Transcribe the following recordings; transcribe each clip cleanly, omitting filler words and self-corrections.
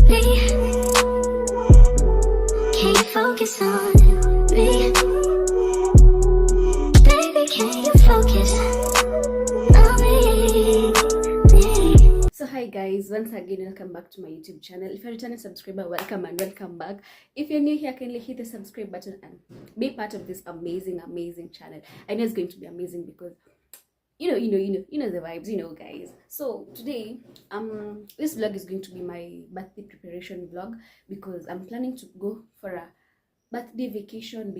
me? Can you focus on me? Baby, can you focus on me? So hi guys, once again welcome back to my YouTube channel. If you're a returning subscriber, welcome and welcome back. If you're new here, kindly hit the subscribe button and be part of this amazing channel. I know it's going to be amazing because you know the vibes, guys. So today this vlog is going to be my birthday preparation vlog because I'm planning to go for a birthday vacation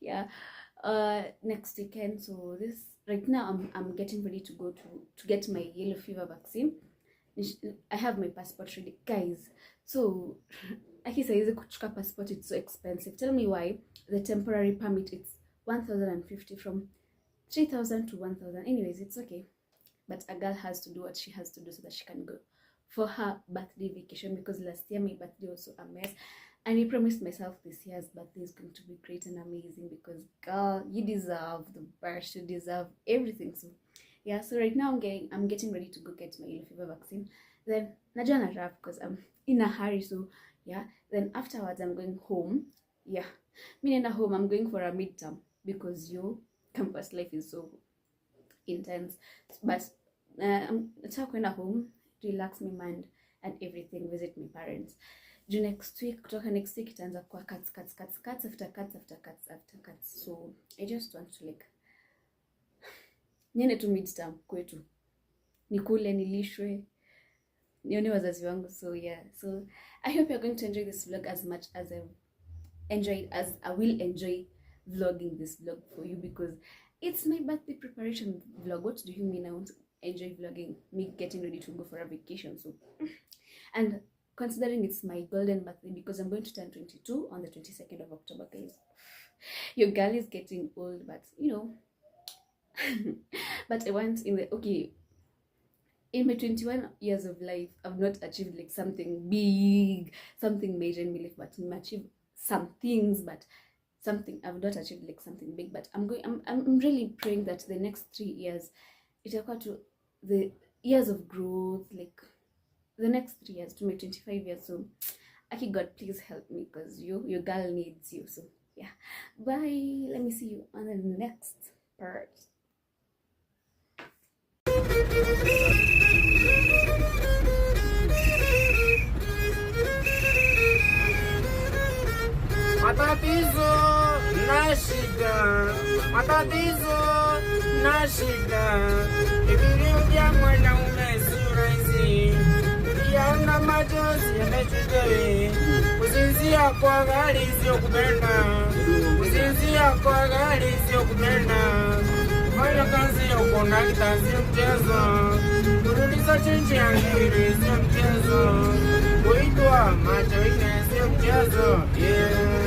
yeah, next weekend. So this right now I'm getting ready to go to get my yellow fever vaccine. I have my passport ready, guys. So akisaizi kuchukua passport, it's so expensive. Tell me why. The temporary permit, it's 1,050, from 3,000 to 1,000. Anyways, it's okay, but a girl has to do what she has to do so that she can go for her birthday vacation, because last year my birthday was so a mess. And I promised myself this year's birthday is going to be great and amazing because, girl, you deserve the best, you deserve everything. So yeah, so right now I'm getting ready to go get my yellow fever vaccine. Then najana rap because I'm in a hurry. So yeah, then afterwards I'm going home. Yeah, meaning at home I'm going for a midterm because your campus life is so intense. But I'm going home, relax my mind and everything, visit my parents. Next week itaanza kwa cuts after cuts. So I just want to like niende tu midterm kwetu, nikule, nilishwe, nione wazazi wangu. So yeah, so I hope you're going to enjoy this vlog as much as I will enjoy vlogging this vlog for you, because it's my birthday preparation vlog. What do you mean I won't enjoy vlogging me getting ready to go for a vacation? So and considering it's my golden birthday, because I'm going to turn 22 on the 22nd of October, guys. Your girl is getting old, but but I want in my 21 years of life, I've not achieved like something big, something major in my life, but I've achieved some things, but I've not achieved like something big. But I'm really praying that the next 3 years itakuwa to the years of growth, like the next 3 years to my 25 years. So Aki, God, please help me, because your girl needs you. So yeah, bye. Let me see you on the next part. Matatizo na shida, ikirudi mwanaume si rahisi, yana machozi yamechujawe, kusinzia kwa gari sio kupenda, fanya kazi ya ukondakta sio mchezo, kurudisha chenji ya ngiri sio mchezo, kuitwa macho ine sio mchezo, yeah.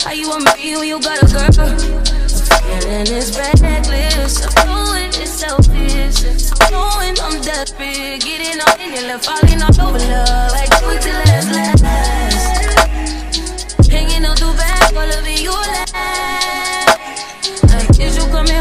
How you want me when you got a girl? Feeling is reckless, I'm knowing it's selfish, I'm knowing I'm desperate, getting on in your left, falling all over love, like do it till it's last. Hanging on too bad, all of it you last. Like is you coming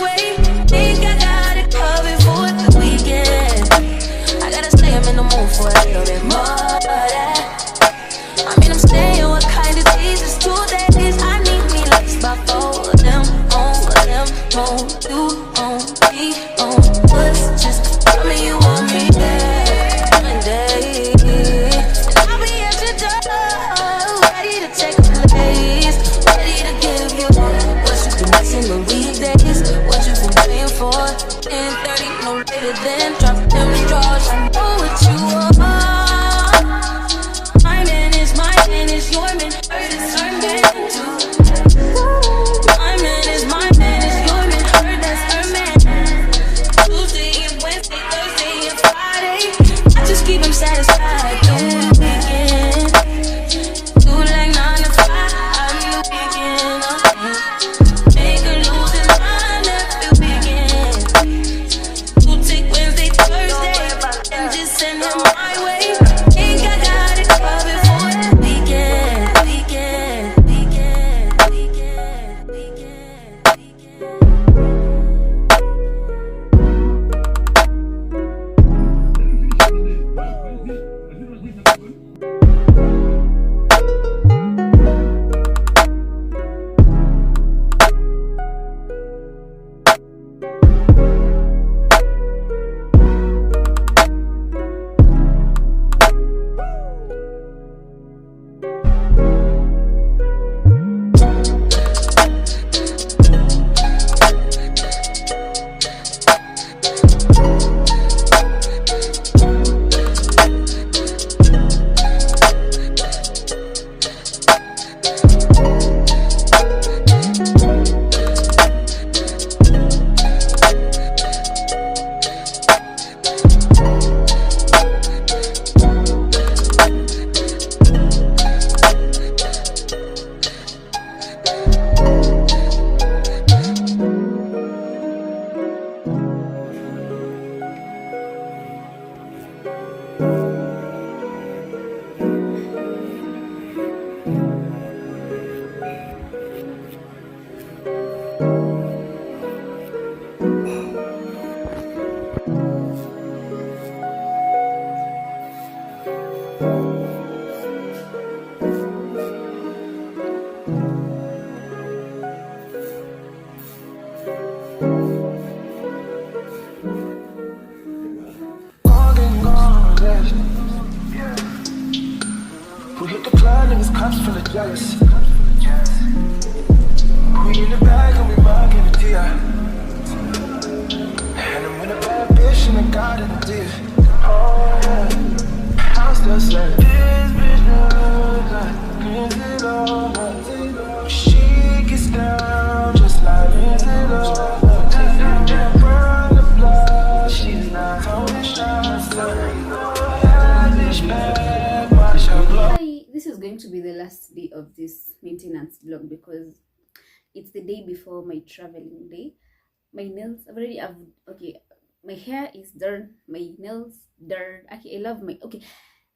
way. Think I got it covered for the weekend. I gotta say I'm in the mood for a little bit more of that. I mean, I'm staying, what kind of Jesus 2 days? I need me like about 4 of them, on you, on me, on us. Just tell me you want me there one day, and I'll be at your door, ready to take a place, ready to give you what you've been missing the weekdays, what you've been praying for. 10:30, no later than drop them drawers. I know what you want. My man is your man. Heard it's her man too. My man is your man. Heard that's her man. Tuesday and Wednesday, Thursday and Friday. I just keep him satisfied through the weekend. Do like 9 to 5 on the weekend. Make her lose his mind every weekend. You take Wednesday, Thursday, and just send him my way. Think I got it covered for the weekend. Weekend, weekend, weekend, weekend, weekend. We hit the club, niggas cups full of jealous. We in the bag and we mugging the T.I. And I'm with a bad bitch and I got it a deal. Oh yeah, I'm still saying this bitch knows I cleans it all. She gets down just like Lindsay Lohan. Burn the blood, she's not totally shy. That bitch bad, watch her blow. Hi, this is going to be the last day of this maintenance vlog because it's the day before my traveling day. My nails okay, my hair is done, my nails done. Okay,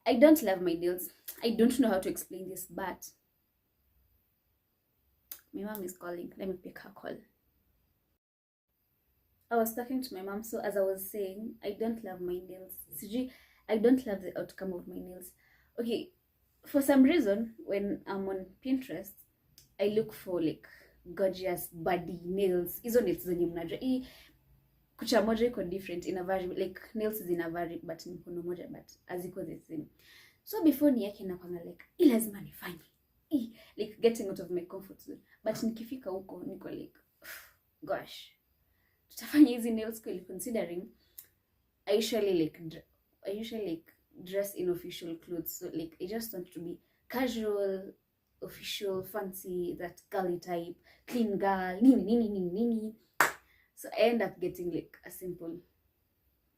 I don't love my nails. I don't know how to explain this, but my mom is calling. Let me pick her call. I was talking to my mom, so as I was saying, I don't love my nails. CG, I don't love the outcome of my nails. Okay, for some reason, when I'm on Pinterest, I look for like gorgeous body nails. Hizo nails zenye mnajua hii kucha moja iko different, ina vary, like nails zina vary but ni mkono moja but haziko the same. So before ni yake nakwanga like hii lazima nifanye, like getting out of my comfort zone. But nikifika huko niko like gosh, tutafanya hizi nails kweli, considering I usually dress in official clothes, so like I just want to be casual, official, fancy, that girly type, clean girl, nini. So I end up getting like a simple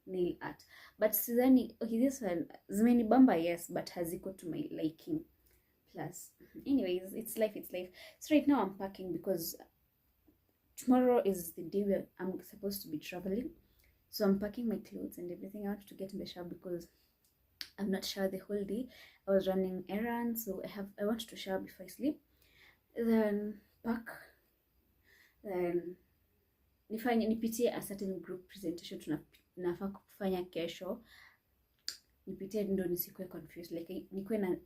nail art. But sidhani, okay, this one zimenibamba, yes, but haziko to my liking. Plus, anyways, it's life. So right now I'm packing because tomorrow is the day where I'm supposed to be traveling. So I'm packing my clothes and everything. I want to get in the shower because I've not showered the whole day. I was running errands, so I want to shower before I sleep. Then pack. Then nipitie a certain group presentation tunafaa kufanya kesho, nipitie ndo nisikuwe confused, like nikuwe na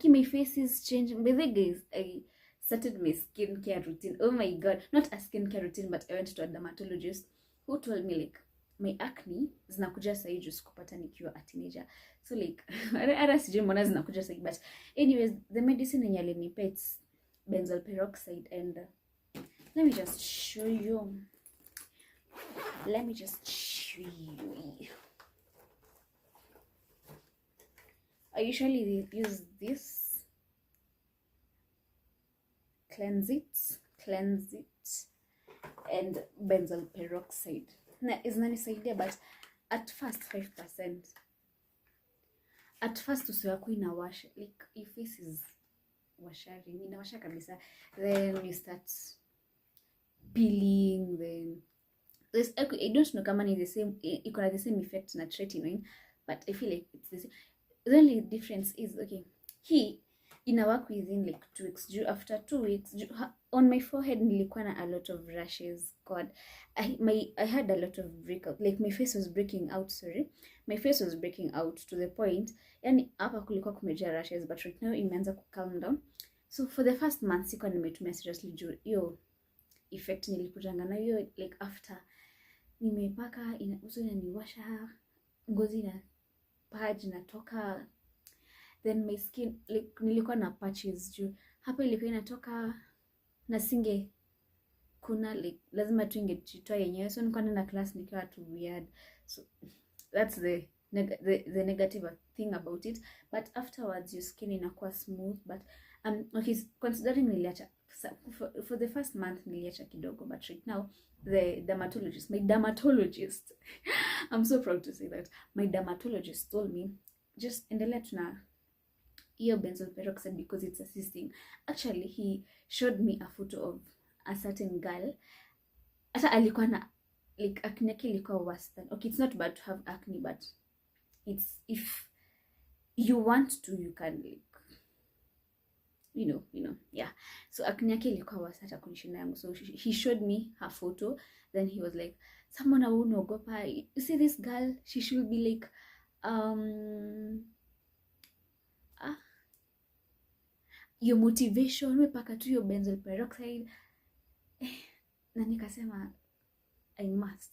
my face is changing. By the way guys, I started my skincare routine. Oh my god, not a skincare routine, but I went to a dermatologist who told me like my acne zinakuja sahi juu sikupata nikiwa a teenager, so like hata sijui mbona zinakuja sahi, but anyways the medicine yenye alinipa it's benzoyl peroxide, and let me just show you. I usually use this, cleanse it, and benzoyl peroxide. Na iznanisaidia, but at first 5%. At first uso yako inawasha, like your face is washari, inawasha kabisa, then you start peeling, then I don't know kama ni the same, iko na the same effect na tretinoin, but I feel like it's the same. The only difference is, okay, he ina work within like 2 weeks. After 2 weeks, on my forehead nilikuwa na a lot of rashes. God, I had a lot of breakout, like my face was breaking out. My face was breaking out to the point, yani hapa kulikuwa kumejaa rashes, but right now imeanza ku calm down. So for the first month sikuwa nimetumia seriously juu hiyo effect nilikutanga na hiyo, like after nimepaka uso inaniwasha, ngozi na page natoka, then my skin like nilikuwa na patches juu hapa ilikuwa inatoka na singe kuna like lazima tu ingejitoa yenyewe, so nilikuwa na class nikiwa too weird. So that's the negative thing about it, but afterwards your skin inakuwa smooth. But okay, considering niliacha for the first month niliacha kidogo, but right now my dermatologist I'm so proud to say that my dermatologist told me just endelea tuna hiyo benzoyl peroxide because it's assisting. Actually he showed me a photo of a certain girl, hata alikuwa na like acne yake ilikuwa worse than, okay, it's not bad to have acne, but it's, if you want to you can, like you know, yeah. So acne yake ilikuwa worse hata kunishinda yangu. So he showed me her photo, then he was like, someone unaogopa, you see this girl, she should be like your motivation, wepaka tu your benzoyl peroxide. Na nikasema I must.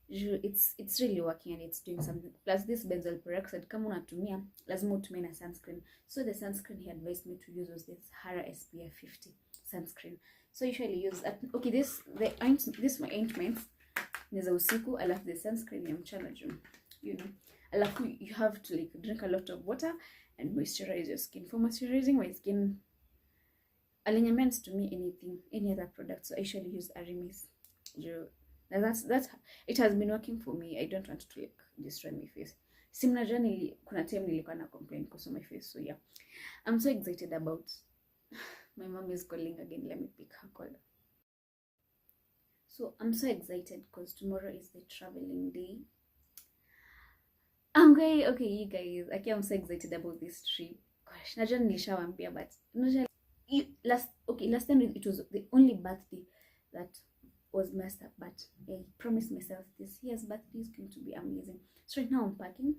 It's really working and it's doing something. Plus this benzoyl peroxide kama unatumia lazima utumie na sunscreen. So the sunscreen he advised me to use was this Hara SPF 50 sunscreen. So I usually use that. Okay, this my ointments ni za usiku, alafu the sunscreen ya mchana juu, you know. Alafu you have to like drink a lot of water and moisturize your skin. For moisturizing my skin, alignments to me any other product, so I usually use Arimis. That's it has been working for me. I don't want to like destroy my face. Simnajua kuna time nilikuwa na complain because of my face, so yeah. I'm so excited about my mom is calling again. Let me pick her call. So I'm so excited because tomorrow is the traveling day. Okay, you guys. Okay, I'm so excited about this trip. Gosh, najua nilishawaambia, but last time it was the only birthday that was messed up, but I promised myself this year's birthday is going to be amazing. So right now I'm packing.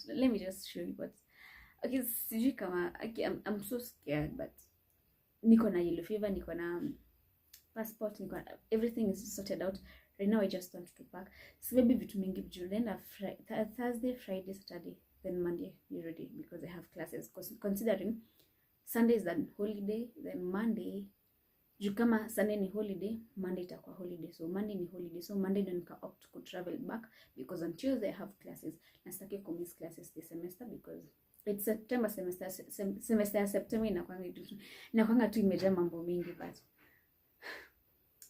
Let me just show you what. Okay, sijui kama, okay, I'm so scared, but niko na yellow fever, niko na passport, everything is sorted out. Right now I just want to pack. So maybe vitu mingi then Thursday, Friday, Saturday, then Monday be ready because I have classes. Considering Sunday is a holiday, then Monday, juu kama Sunday ni holiday, Monday itakuwa holiday. So Monday ni holiday. So Monday ndo nika opt to travel back because on Tuesday I have classes. Nasitaki ku miss classes this semester because it's September semester. Semester ya September inakwanga tu imejaa mambo mingi, but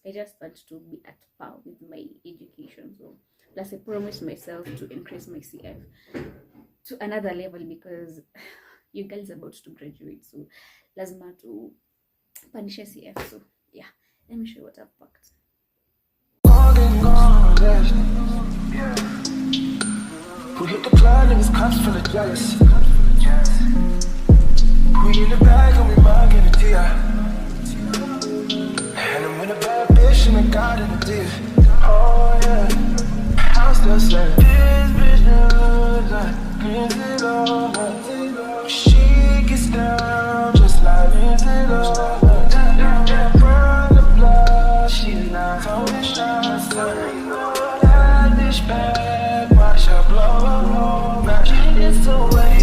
I just want to be at par with my education. So plus I promised myself to increase my CF to another level because you guys are about to graduate. So lazima to punish CF. So yeah, let me show you what I've packed. We hit the club and it's cops full of jealous. We in the bag and we mugging the DI. And I'm in a bad bitch and still saying this bitch looks like Lindsay Lohan. She gets down just like Lindsay Lohan. From the blood, she's not holding shots. That dish bag, watch her blow her home. Now she gets away.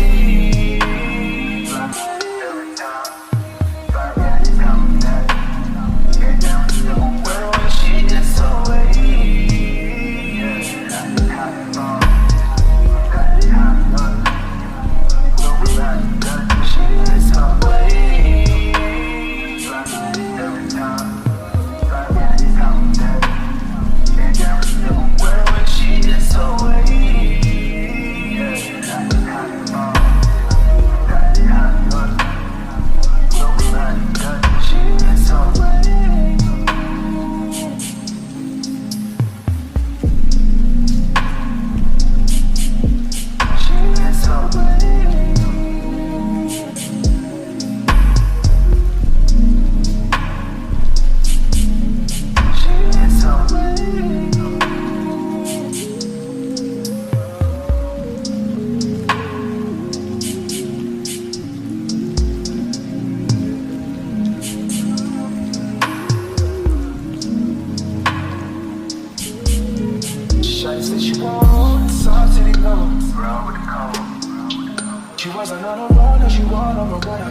She wasn't on her own, now she want on my brother.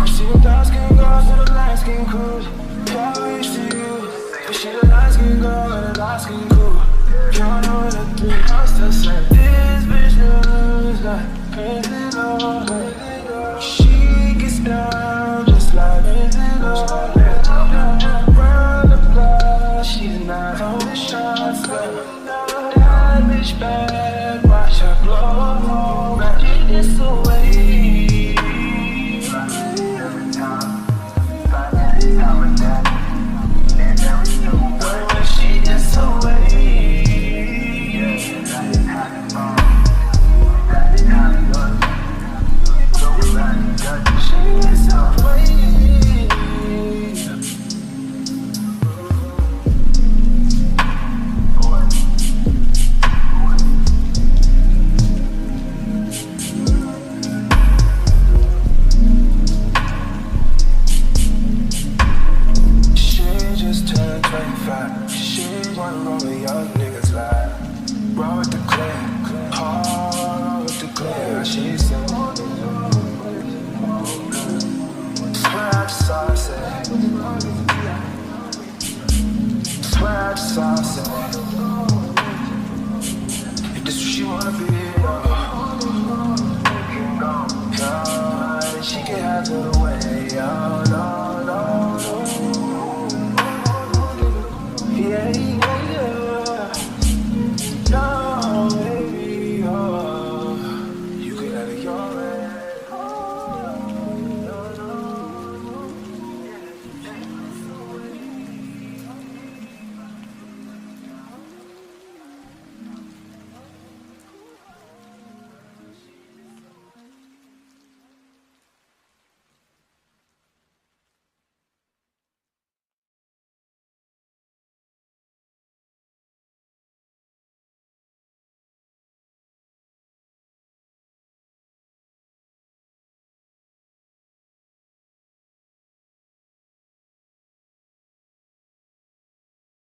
You see the dark skin girls with the light skin crews.